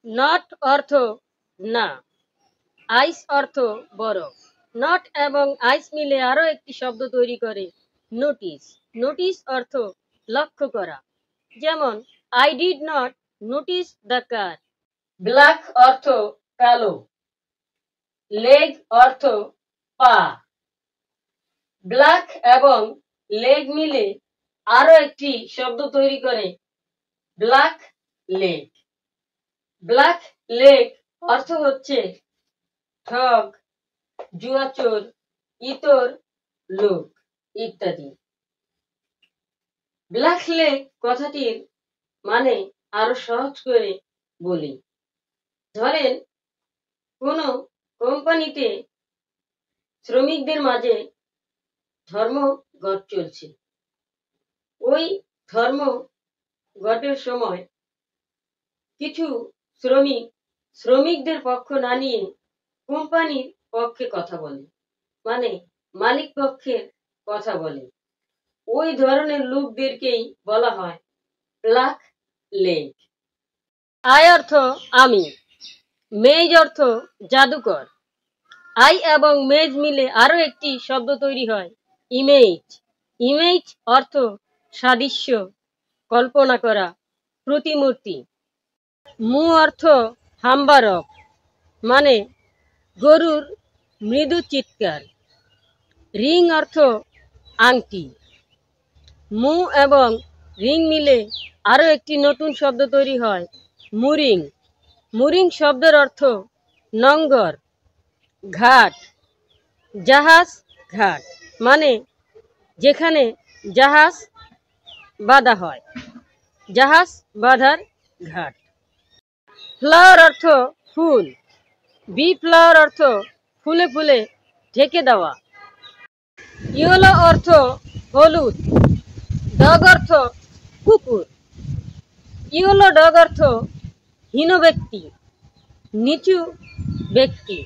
Not অর্থ না, আইস অর্থ বরফ। নট এবং আইস মিলে আরো একটি শব্দ তৈরি করে নোটিস। নোটিস অর্থ লক্ষ্য করা। যেমন I did not notice the car. Black অর্থ কালো। লেগ অর্থ পা। ব্ল্যাক এবং লেগ মিলে আরো একটি শব্দ তৈরি করে ব্ল্যাক লেগ। ব্ল্যাক লেগ অর্থ হচ্ছে ঠগ, জুয়াচোর, ইতর লোক ইত্যাদি। ব্ল্যাক লেগ কথাটির মানে আরো সহজ করে বলি। ধরেন কোনো কোম্পানিতে শ্রমিকদের মাঝে ধর্মঘট চলছে। ওই ধর্মঘটের সময় কিছু শ্রমিকদের পক্ষ না নিয়ে কোম্পানির পক্ষে কথা বলে, মানে মালিক পক্ষের কথা বলে। ওই ধরনের লোকদেরকেই বলা হয় ব্ল্যাক লেগ। আই অর্থ আমি। মেজ অর্থ জাদুকর। আই এবং মেজ মিলে আরো একটি শব্দ তৈরি হয় ইমেজ। ইমেজ অর্থ সাদৃশ্য, কল্পনা করা, প্রতিমূর্তি। মু অর্থ হাম্বারক, মানে গরুর মৃদু চিৎকার। রিং অর্থ আংটি। মু এবং রিং মিলে আরো একটি নতুন শব্দ তৈরি হয় মুরিং। মুরিং শব্দের অর্থ নঙ্গর, ঘাট, জাহাজ ঘাট, মানে যেখানে জাহাজ বাঁধা হয়, জাহাজ বাঁধার ঘাট। ফ্লাওয়ার অর্থ ফুল। বি ফ্লাওয়ার অর্থ ফুলে ফুলে ঢেকে দেওয়া। ইয়েলো অর্থ হলুদ। ডগ অর্থ কুকুর। ইয়েলো ডগ অর্থ হীন ব্যক্তি, নিচু ব্যক্তি।